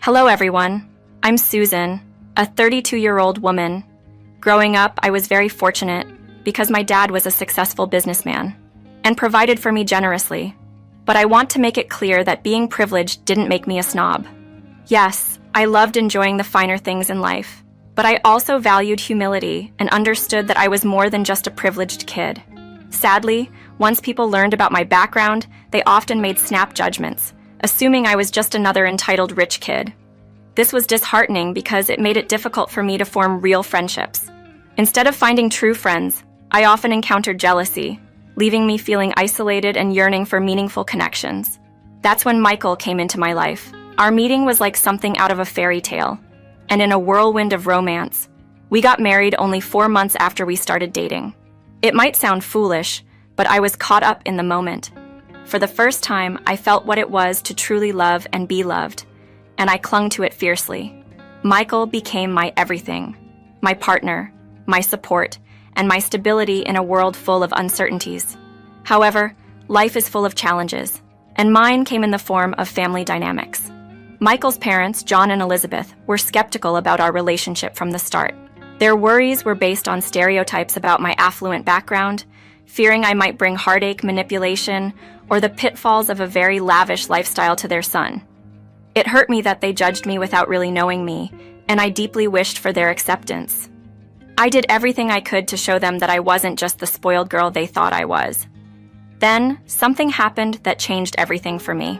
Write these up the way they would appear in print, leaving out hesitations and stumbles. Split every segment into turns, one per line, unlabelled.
Hello, everyone. I'm Susan, a 32-year-old woman. Growing up, I was very fortunate because my dad was a successful businessman and provided for me generously. But I want to make it clear that being privileged didn't make me a snob. Yes, I loved enjoying the finer things in life, but I also valued humility and understood that I was more than just a privileged kid. Sadly, once people learned about my background, they often made snap judgments, assuming I was just another entitled rich kid. This was disheartening because it made it difficult for me to form real friendships. Instead of finding true friends, I often encountered jealousy, leaving me feeling isolated and yearning for meaningful connections. That's when Michael came into my life. Our meeting was like something out of a fairy tale, and in a whirlwind of romance, we got married only 4 months after we started dating. It might sound foolish, but I was caught up in the moment. For the first time, I felt what it was to truly love and be loved, and I clung to it fiercely. Michael became my everything, my partner, my support, and my stability in a world full of uncertainties. However, life is full of challenges, and mine came in the form of family dynamics. Michael's parents, John and Elizabeth, were skeptical about our relationship from the start. Their worries were based on stereotypes about my affluent background, fearing I might bring heartache, manipulation, or the pitfalls of a very lavish lifestyle to their son. It hurt me that they judged me without really knowing me, and I deeply wished for their acceptance. I did everything I could to show them that I wasn't just the spoiled girl they thought I was. Then, something happened that changed everything for me.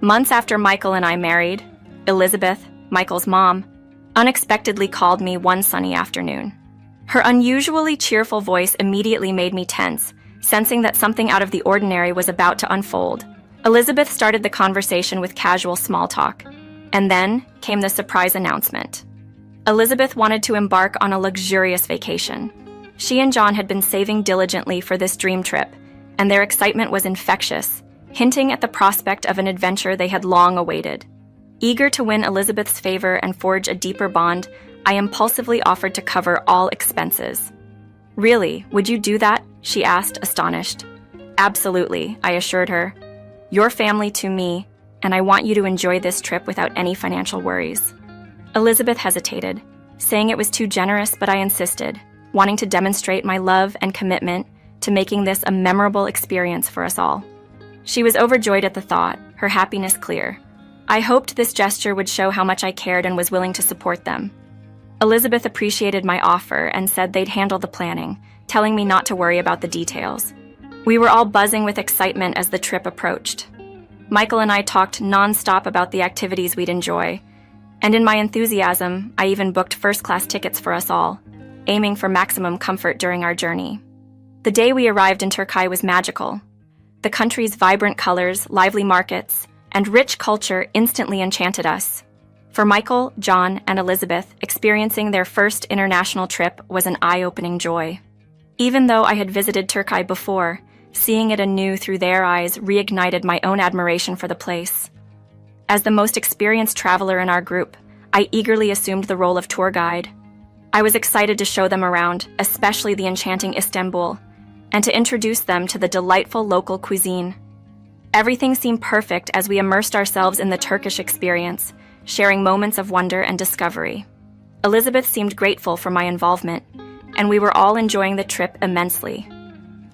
Months after Michael and I married, Elizabeth, Michael's mom, unexpectedly called me one sunny afternoon. Her unusually cheerful voice immediately made me tense, sensing that something out of the ordinary was about to unfold. Elizabeth started the conversation with casual small talk, and then came the surprise announcement. Elizabeth wanted to embark on a luxurious vacation. She and John had been saving diligently for this dream trip, and their excitement was infectious, hinting at the prospect of an adventure they had long awaited. Eager to win Elizabeth's favor and forge a deeper bond, I impulsively offered to cover all expenses. "Really, would you do that?" she asked, astonished. "Absolutely," I assured her. "Your family to me, and I want you to enjoy this trip without any financial worries." Elizabeth hesitated, saying it was too generous, but I insisted, wanting to demonstrate my love and commitment to making this a memorable experience for us all. She was overjoyed at the thought, her happiness clear. I hoped this gesture would show how much I cared and was willing to support them. Elizabeth appreciated my offer and said they'd handle the planning, telling me not to worry about the details. We were all buzzing with excitement as the trip approached. Michael and I talked nonstop about the activities we'd enjoy, and in my enthusiasm, I even booked first-class tickets for us all, aiming for maximum comfort during our journey. The day we arrived in Turkey was magical. The country's vibrant colors, lively markets, and rich culture instantly enchanted us. For Michael, John, and Elizabeth, experiencing their first international trip was an eye-opening joy. Even though I had visited Turkey before, seeing it anew through their eyes reignited my own admiration for the place. As the most experienced traveler in our group, I eagerly assumed the role of tour guide. I was excited to show them around, especially the enchanting Istanbul, and to introduce them to the delightful local cuisine. Everything seemed perfect as we immersed ourselves in the Turkish experience, sharing moments of wonder and discovery. Elizabeth seemed grateful for my involvement, and we were all enjoying the trip immensely.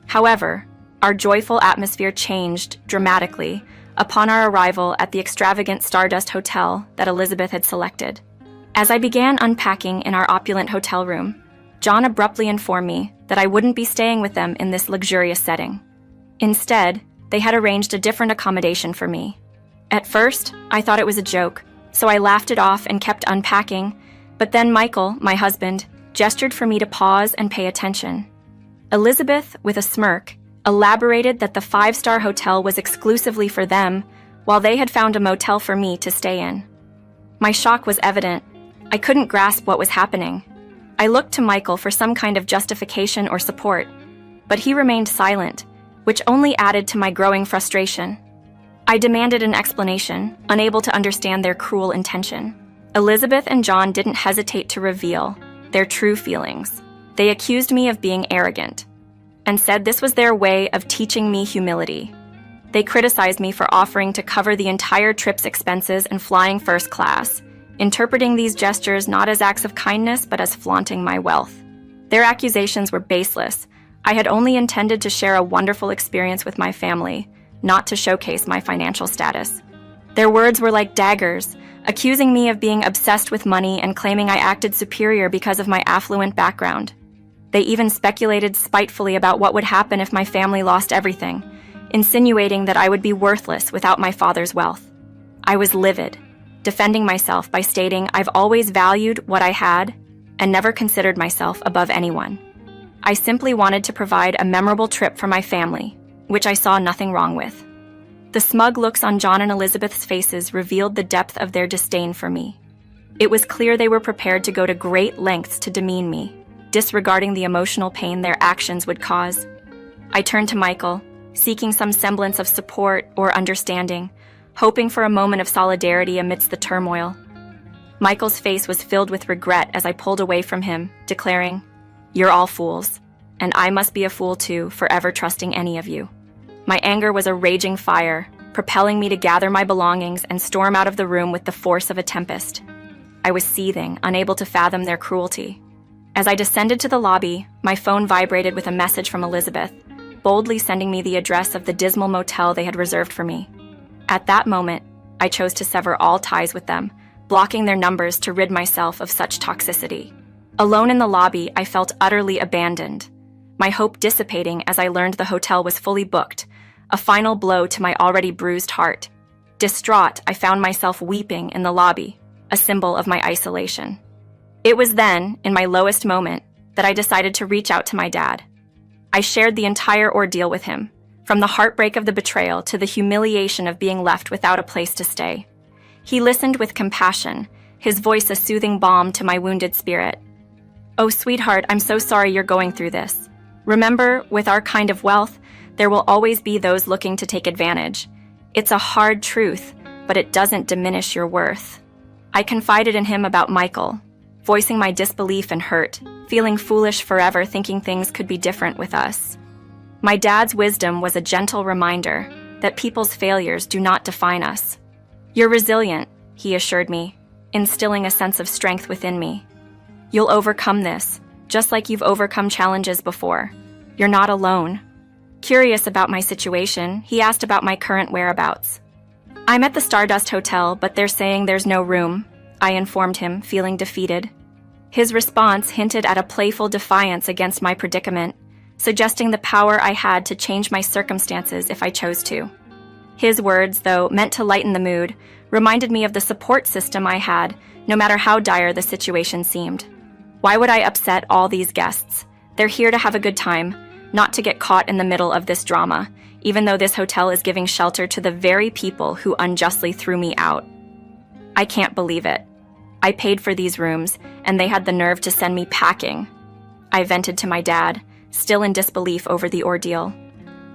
However, our joyful atmosphere changed dramatically upon our arrival at the extravagant Stardust Hotel that Elizabeth had selected. As I began unpacking in our opulent hotel room, John abruptly informed me that I wouldn't be staying with them in this luxurious setting. Instead, they had arranged a different accommodation for me. At first, I thought it was a joke, so I laughed it off and kept unpacking, but then Michael, my husband, gestured for me to pause and pay attention. Elizabeth, with a smirk, elaborated that the 5-star hotel was exclusively for them, while they had found a motel for me to stay in. My shock was evident. I couldn't grasp what was happening. I looked to Michael for some kind of justification or support, but he remained silent, which only added to my growing frustration. I demanded an explanation, unable to understand their cruel intention. Elizabeth and John didn't hesitate to reveal their true feelings. They accused me of being arrogant, and said this was their way of teaching me humility. They criticized me for offering to cover the entire trip's expenses and flying first class, interpreting these gestures not as acts of kindness but as flaunting my wealth. Their accusations were baseless. I had only intended to share a wonderful experience with my family, not to showcase my financial status. Their words were like daggers, accusing me of being obsessed with money and claiming I acted superior because of my affluent background. They even speculated spitefully about what would happen if my family lost everything, insinuating that I would be worthless without my father's wealth. I was livid, defending myself by stating I've always valued what I had and never considered myself above anyone. I simply wanted to provide a memorable trip for my family, which I saw nothing wrong with. The smug looks on John and Elizabeth's faces revealed the depth of their disdain for me. It was clear they were prepared to go to great lengths to demean me, disregarding the emotional pain their actions would cause. I turned to Michael, seeking some semblance of support or understanding, hoping for a moment of solidarity amidst the turmoil. Michael's face was filled with regret as I pulled away from him, declaring, "You're all fools, and I must be a fool too, forever trusting any of you." My anger was a raging fire, propelling me to gather my belongings and storm out of the room with the force of a tempest. I was seething, unable to fathom their cruelty. As I descended to the lobby, my phone vibrated with a message from Elizabeth, boldly sending me the address of the dismal motel they had reserved for me. At that moment, I chose to sever all ties with them, blocking their numbers to rid myself of such toxicity. Alone in the lobby, I felt utterly abandoned, my hope dissipating as I learned the hotel was fully booked, a final blow to my already bruised heart. Distraught, I found myself weeping in the lobby, a symbol of my isolation. It was then, in my lowest moment, that I decided to reach out to my dad. I shared the entire ordeal with him, from the heartbreak of the betrayal to the humiliation of being left without a place to stay. He listened with compassion, his voice a soothing balm to my wounded spirit. "Oh, sweetheart, I'm so sorry you're going through this. Remember, with our kind of wealth, there will always be those looking to take advantage. It's a hard truth, but it doesn't diminish your worth." I confided in him about Michael, voicing my disbelief and hurt, feeling foolish forever thinking things could be different with us. My dad's wisdom was a gentle reminder that people's failures do not define us. "You're resilient," he assured me, instilling a sense of strength within me. "You'll overcome this, just like you've overcome challenges before. You're not alone." Curious about my situation, he asked about my current whereabouts. "I'm at the Stardust Hotel, but they're saying there's no room," I informed him, feeling defeated. His response hinted at a playful defiance against my predicament, suggesting the power I had to change my circumstances if I chose to. His words, though meant to lighten the mood, reminded me of the support system I had, no matter how dire the situation seemed. Why would I upset all these guests? They're here to have a good time, not to get caught in the middle of this drama, even though this hotel is giving shelter to the very people who unjustly threw me out. I can't believe it. I paid for these rooms, and they had the nerve to send me packing. I vented to my dad, still in disbelief over the ordeal.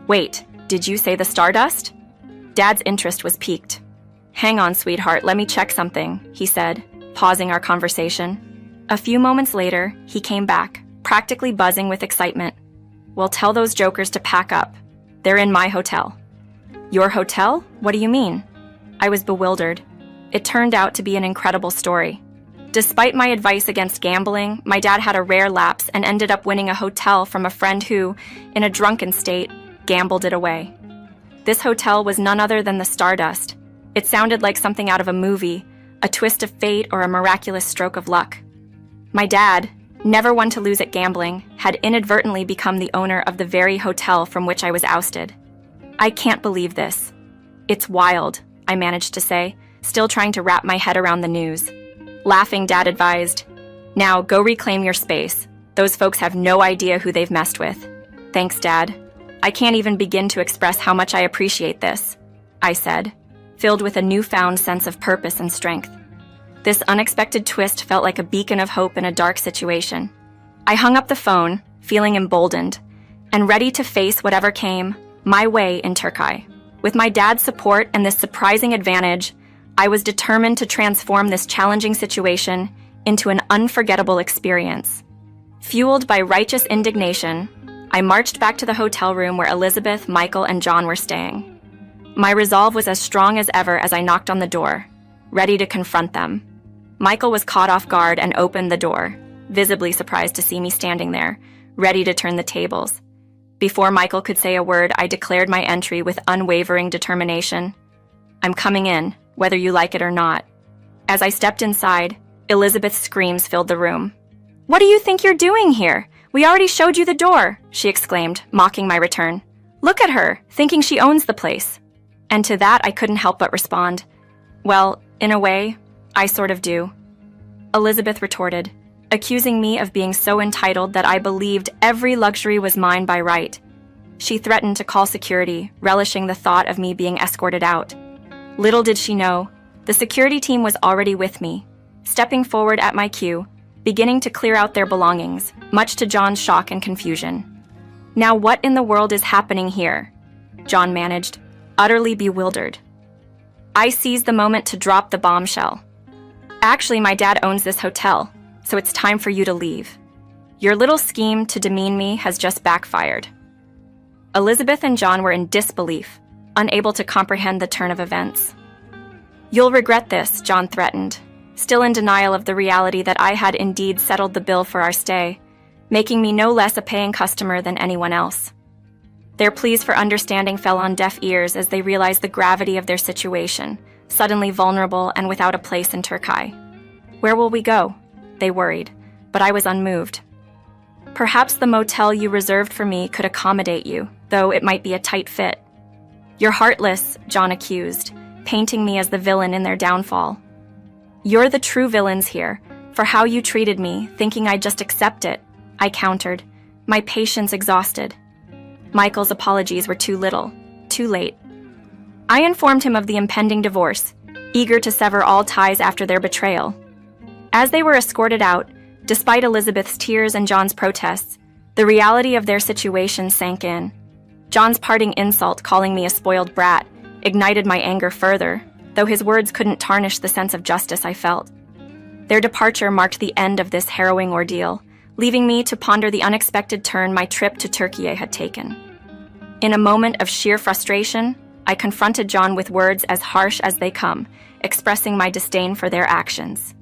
"Wait, did you say the Stardust?" Dad's interest was piqued. "Hang on, sweetheart, let me check something," he said, pausing our conversation. A few moments later, he came back, practically buzzing with excitement. "Well, tell those jokers to pack up. They're in my hotel." "Your hotel? What do you mean?" I was bewildered. It turned out to be an incredible story. Despite my advice against gambling, my dad had a rare lapse and ended up winning a hotel from a friend who, in a drunken state, gambled it away. This hotel was none other than the Stardust. It sounded like something out of a movie, a twist of fate or a miraculous stroke of luck. My dad, never one to lose at gambling, had inadvertently become the owner of the very hotel from which I was ousted. "I can't believe this. It's wild," I managed to say, still trying to wrap my head around the news. Laughing, Dad advised, "Now go reclaim your space. Those folks have no idea who they've messed with." "Thanks, Dad. I can't even begin to express how much I appreciate this," I said, filled with a newfound sense of purpose and strength. This unexpected twist felt like a beacon of hope in a dark situation. I hung up the phone, feeling emboldened, and ready to face whatever came my way in Turkey. With my dad's support and this surprising advantage, I was determined to transform this challenging situation into an unforgettable experience. Fueled by righteous indignation, I marched back to the hotel room where Elizabeth, Michael, and John were staying. My resolve was as strong as ever as I knocked on the door, ready to confront them. Michael was caught off guard and opened the door, visibly surprised to see me standing there, ready to turn the tables. Before Michael could say a word, I declared my entry with unwavering determination. "I'm coming in, whether you like it or not." As I stepped inside, Elizabeth's screams filled the room. "What do you think you're doing here? We already showed you the door," she exclaimed, mocking my return. "Look at her, thinking she owns the place." And to that, I couldn't help but respond, "Well, in a way, I sort of do." Elizabeth retorted, accusing me of being so entitled that I believed every luxury was mine by right. She threatened to call security, relishing the thought of me being escorted out. Little did she know, the security team was already with me, stepping forward at my cue, beginning to clear out their belongings, much to John's shock and confusion. "Now what in the world is happening here?" John managed, utterly bewildered. I seized the moment to drop the bombshell. "Actually, my dad owns this hotel, so it's time for you to leave. Your little scheme to demean me has just backfired." Elizabeth and John were in disbelief, unable to comprehend the turn of events. "You'll regret this," John threatened, still in denial of the reality that I had indeed settled the bill for our stay, making me no less a paying customer than anyone else. Their pleas for understanding fell on deaf ears as they realized the gravity of their situation, suddenly vulnerable and without a place in Turkey. "Where will we go?" they worried, but I was unmoved. "Perhaps the motel you reserved for me could accommodate you, though it might be a tight fit." "You're heartless," John accused, painting me as the villain in their downfall. "You're the true villains here, for how you treated me, thinking I'd just accept it," I countered, my patience exhausted. Michael's apologies were too little, too late. I informed him of the impending divorce, eager to sever all ties after their betrayal. As they were escorted out, despite Elizabeth's tears and John's protests, the reality of their situation sank in. John's parting insult, calling me a spoiled brat, ignited my anger further, though his words couldn't tarnish the sense of justice I felt. Their departure marked the end of this harrowing ordeal, leaving me to ponder the unexpected turn my trip to Turkey had taken. In a moment of sheer frustration, I confronted John with words as harsh as they come, expressing my disdain for their actions.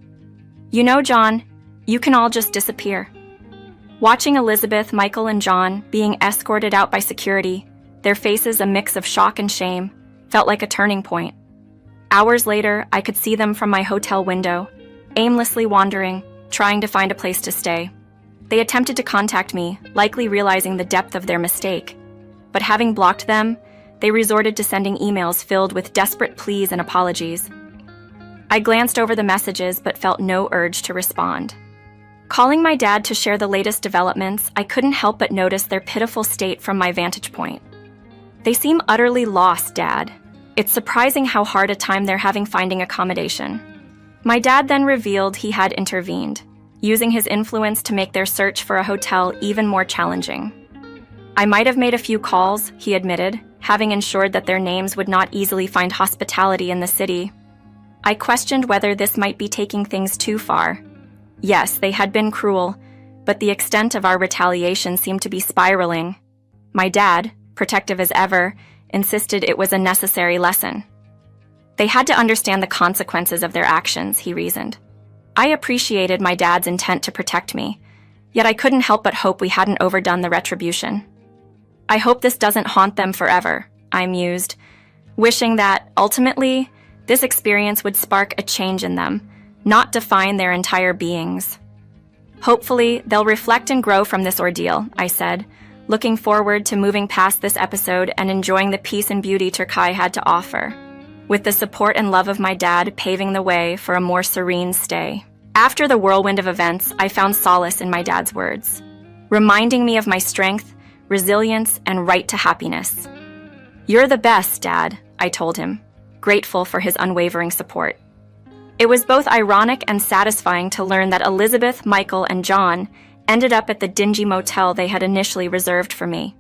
"You know, John, you can all just disappear." Watching Elizabeth, Michael, and John being escorted out by security, their faces a mix of shock and shame, felt like a turning point. Hours later, I could see them from my hotel window, aimlessly wandering, trying to find a place to stay. They attempted to contact me, likely realizing the depth of their mistake. But having blocked them, they resorted to sending emails filled with desperate pleas and apologies. I glanced over the messages but felt no urge to respond. Calling my dad to share the latest developments, I couldn't help but notice their pitiful state from my vantage point. "They seem utterly lost, Dad. It's surprising how hard a time they're having finding accommodation." My dad then revealed he had intervened, using his influence to make their search for a hotel even more challenging. "I might have made a few calls," he admitted, having ensured that their names would not easily find hospitality in the city. I questioned whether this might be taking things too far. Yes, they had been cruel, but the extent of our retaliation seemed to be spiraling. My dad, protective as ever, insisted it was a necessary lesson. They had to understand the consequences of their actions, he reasoned. I appreciated my dad's intent to protect me, yet I couldn't help but hope we hadn't overdone the retribution. "I hope this doesn't haunt them forever," I mused, wishing that, ultimately, this experience would spark a change in them, not define their entire beings. "Hopefully, they'll reflect and grow from this ordeal," I said, looking forward to moving past this episode and enjoying the peace and beauty Turkey had to offer, with the support and love of my dad paving the way for a more serene stay. After the whirlwind of events, I found solace in my dad's words, reminding me of my strength, resilience, and right to happiness. "You're the best, Dad," I told him, grateful for his unwavering support. It was both ironic and satisfying to learn that Elizabeth, Michael, and John ended up at the dingy motel they had initially reserved for me.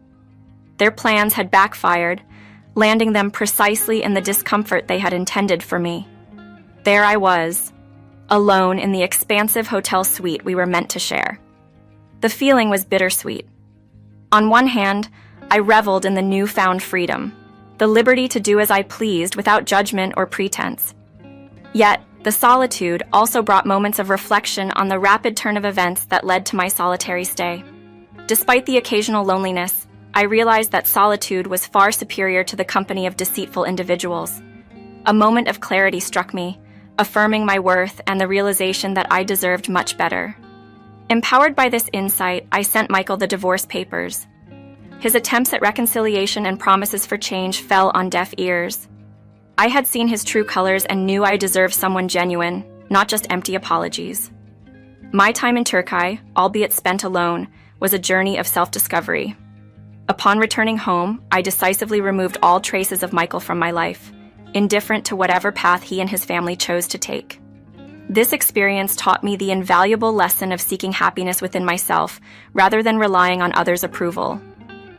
Their plans had backfired, landing them precisely in the discomfort they had intended for me. There I was, alone in the expansive hotel suite we were meant to share. The feeling was bittersweet. On one hand, I reveled in the newfound freedom, the liberty to do as I pleased without judgment or pretense. Yet, The solitude also brought moments of reflection on the rapid turn of events that led to my solitary stay. Despite the occasional loneliness, I realized that solitude was far superior to the company of deceitful individuals. A moment of clarity struck me, affirming my worth and the realization that I deserved much better. Empowered by this insight, I sent Michael the divorce papers. His attempts at reconciliation and promises for change fell on deaf ears. I had seen his true colors and knew I deserved someone genuine, not just empty apologies. My time in Turkey, albeit spent alone, was a journey of self-discovery. Upon returning home, I decisively removed all traces of Michael from my life, indifferent to whatever path he and his family chose to take. This experience taught me the invaluable lesson of seeking happiness within myself rather than relying on others' approval.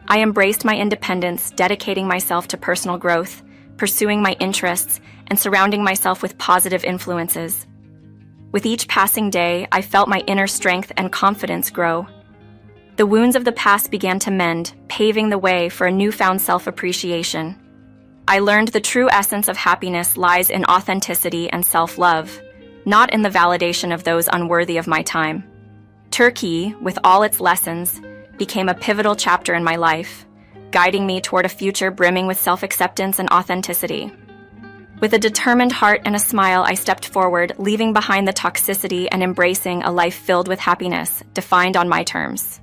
I embraced my independence, dedicating myself to personal growth, pursuing my interests, and surrounding myself with positive influences. With each passing day, I felt my inner strength and confidence grow. The wounds of the past began to mend, paving the way for a newfound self-appreciation. I learned the true essence of happiness lies in authenticity and self-love, not in the validation of those unworthy of my time. Turkey, with all its lessons, became a pivotal chapter in my life, guiding me toward a future brimming with self-acceptance and authenticity. With a determined heart and a smile, I stepped forward, leaving behind the toxicity and embracing a life filled with happiness, defined on my terms.